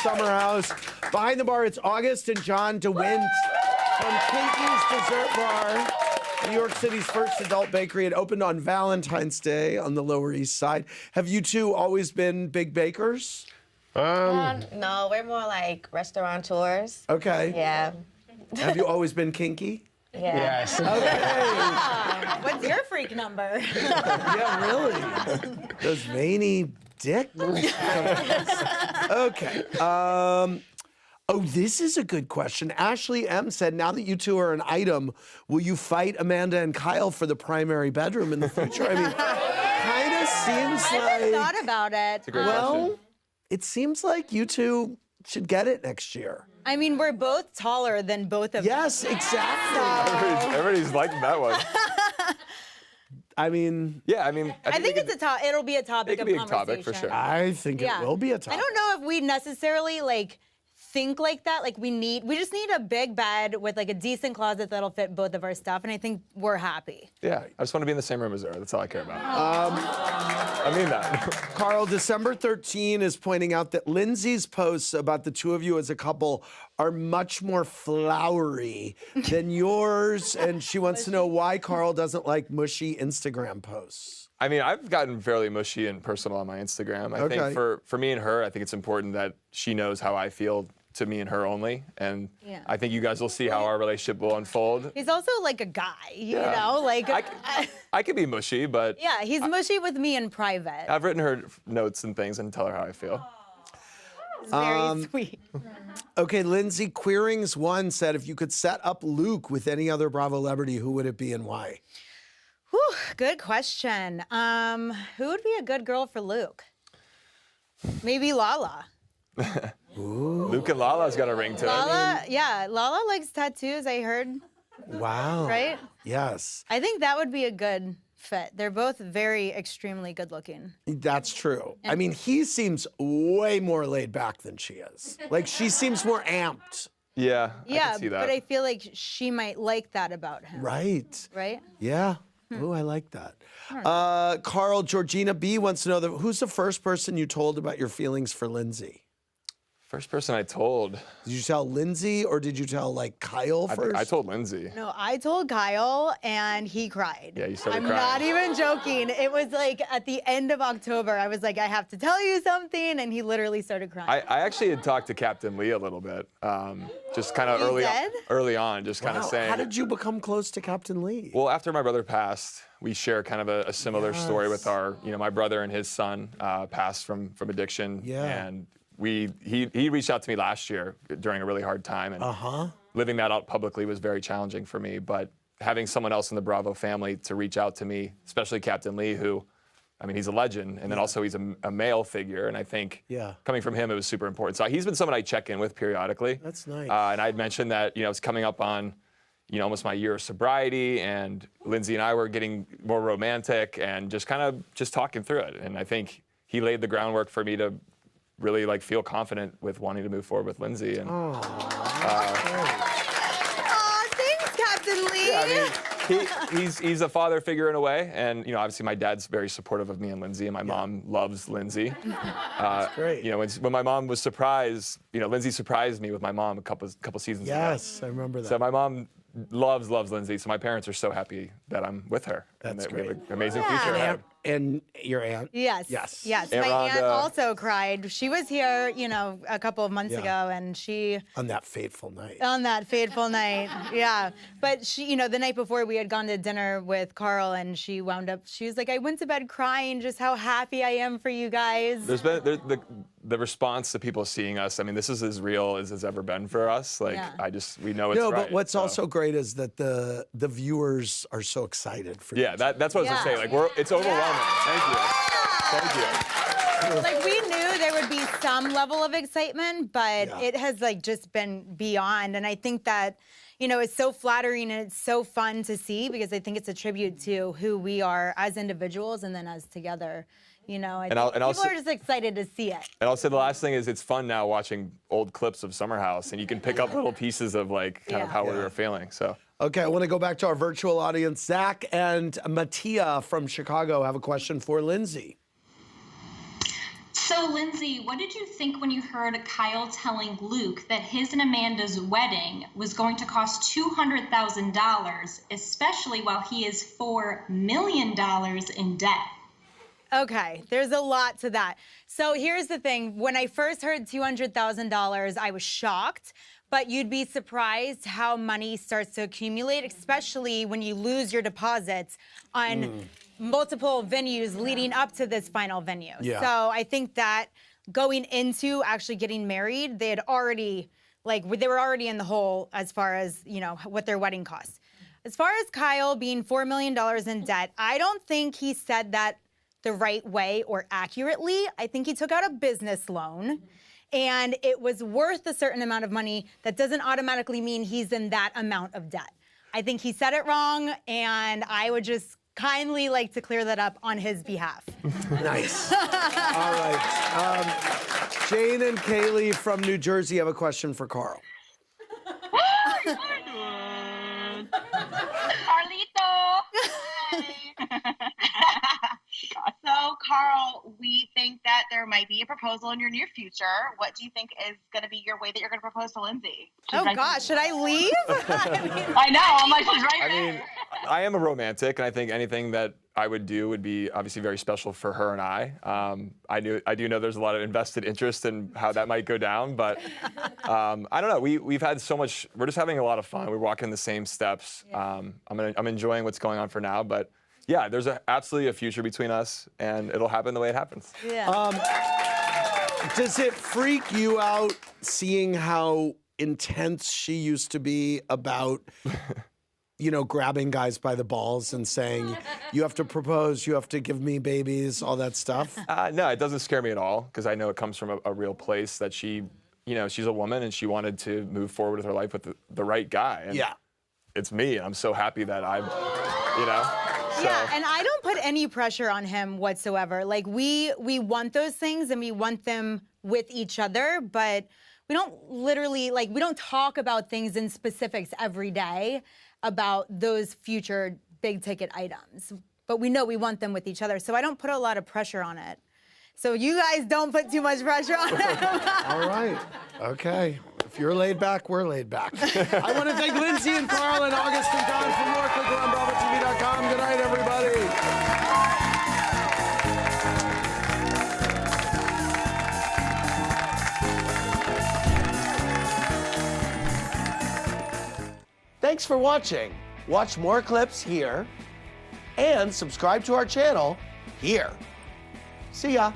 Summer House. Behind the bar, it's August and John DeWint from Kinky's Dessert Bar, New York City's first adult bakery. It opened on Valentine's Day on the Lower East Side. Have you two always been big bakers? No, we're more like restaurateurs. Okay. Yeah. Have you always been kinky? Yeah. Yes. Okay. What's your freak number? Yeah, really. Those veiny dick. Okay. Oh, this is a good question. Ashley M. said, now that you two are an item, will you fight Amanda and Kyle for the primary bedroom in the future? I mean, kind of seems I like... haven't thought about it. It's a great question. It seems like you two should get it next year. I mean, we're both taller than both of them. Yes, exactly. Everybody's liking that one. I mean... Yeah, I mean... I think it's it'll be a topic It of could be a conversation. topic for sure. I think it will be a topic. I don't know if we necessarily think like that. Like we just need a big bed with like a decent closet that'll fit both of our stuff, and I think we're happy. Yeah, I just want to be in the same room as her. That's all I care about. I mean that. Carl, December 13 is pointing out that Lindsay's posts about the two of you as a couple are much more flowery than yours, and she wants to know why Carl doesn't like mushy Instagram posts. I mean, I've gotten fairly mushy and personal on my Instagram. I think for me and her, I think it's important that she knows how I feel to me and her only. And I think you guys will see how our relationship will unfold. He's also like a guy, you know? Like I could be mushy, but... Yeah, he's mushy with me in private. I've written her notes and things and tell her how I feel. It's very sweet. Okay, Lindsay Queerings1 said, if you could set up Luke with any other Bravolebrity, who would it be and why? Whew, good question. Who would be a good girl for Luke? Maybe Lala. Luke and Lala's got a ring to it. Lala likes tattoos, I heard. Wow. Right? Yes. I think that would be a good fit. They're both very extremely good looking. That's true. I mean, he seems way more laid back than she is. Like, she seems more amped. Yeah, I can see that. But I feel like she might like that about him. Right. Right? Yeah. Ooh, I like that. Carl, Georgina B. wants to know, who's the first person you told about your feelings for Lindsay? First person I told. Did you tell Lindsay or did you tell like Kyle first? I told Lindsay. No, I told Kyle and he cried. Yeah, you started I'm crying. not even joking. It was like at the end of October, I was like, I have to tell you something, and he literally started crying. I actually had talked to Captain Lee a little bit, just kind of early on, just kind of saying. How did you become close to Captain Lee? Well, after my brother passed, we share kind of a similar story with our, my brother and his son passed from addiction. Yeah. And he reached out to me last year during a really hard time, and living that out publicly was very challenging for me. But having someone else in the Bravo family to reach out to me, especially Captain Lee, who, I mean, he's a legend, and then also he's a male figure, and I think coming from him, it was super important. So he's been someone I check in with periodically. That's nice. And I had mentioned that, it's coming up on, almost my year of sobriety, and Lindsay and I were getting more romantic and just talking through it. And I think he laid the groundwork for me to really feel confident with wanting to move forward with Lindsay. And thanks, Captain Lee. Yeah, I mean, he's a father figure in a way, and obviously my dad's very supportive of me and Lindsay, and my mom loves Lindsay. That's great. When my mom was surprised, Lindsay surprised me with my mom a couple seasons ago. Yes, I remember that. So my mom loves Lindsay, so my parents are so happy that I'm with her. That's and great. We have an amazing future ahead. And your aunt? Yes. Yes. My aunt also cried. She was here, a couple of months ago, and she... On that fateful night. On that fateful night, yeah. But she, the night before we had gone to dinner with Carl, and she wound up, she was like, I went to bed crying just how happy I am for you guys. There's been the response to people seeing us. I mean, this is as real as it's ever been for us. We know it's right. But what's also great is that the viewers are so excited for you. Yeah, that's what I was gonna say. It's overwhelming. Thank you. We knew there would be some level of excitement, but it has just been beyond. And I think that, it's so flattering and it's so fun to see, because I think it's a tribute to who we are as individuals and then as together. People are just excited to see it. And I'll say the last thing is it's fun now watching old clips of Summer House, and you can pick up little pieces of kind of how we were feeling. So. Okay, I want to go back to our virtual audience. Zach and Mattia from Chicago have a question for Lindsay. So, Lindsay, what did you think when you heard Kyle telling Luke that his and Amanda's wedding was going to cost $200,000, especially while he is $4 million in debt? Okay, there's a lot to that. So here's the thing. When I first heard $200,000, I was shocked, but you'd be surprised how money starts to accumulate, especially when you lose your deposits on multiple venues leading up to this final venue. Yeah. So I think that going into actually getting married, they were already in the hole as far as, you know, what their wedding costs. As far as Kyle being $4 million in debt, I don't think he said that the right way or accurately. I think he took out a business loan and it was worth a certain amount of money. That doesn't automatically mean he's in that amount of debt. I think he said it wrong, and I would just kindly like to clear that up on his behalf. Nice. All right. Jane and Kaylee from New Jersey have a question for Carl. So, Carl, we think that there might be a proposal in your near future. What do you think is going to be your way that you're going to propose to Lindsay? Oh, gosh, should I leave? I know. I'm like, she's right there. I mean, I am a romantic, and I think anything that I would do would be obviously very special for her and I. I do know there's a lot of invested interest in how that might go down, but I don't know. We've had so much. We're just having a lot of fun. We're walking the same steps. Yeah. I'm enjoying what's going on for now, but yeah, there's absolutely a future between us, and it'll happen the way it happens. Yeah. Does it freak you out seeing how intense she used to be about, you know, grabbing guys by the balls and saying, you have to propose, you have to give me babies, all that stuff? No, it doesn't scare me at all, because I know it comes from a real place that she, you know, she's a woman and she wanted to move forward with her life with the right guy. And yeah. It's me, and I'm so happy that I'm, you know. So. Yeah, and I don't put any pressure on him whatsoever. Like, we want those things, and we want them with each other, but we don't literally, like, we don't talk about things in specifics every day about those future big-ticket items. But we know we want them with each other, so I don't put a lot of pressure on it. So you guys don't put too much pressure on him. All right. Okay. If you're laid back, we're laid back. I want to thank Lindsay and Carl and August and John for more. Click on BravoTV.com. Good night, everybody. Thanks for watching. Watch more clips here and subscribe to our channel here. See ya.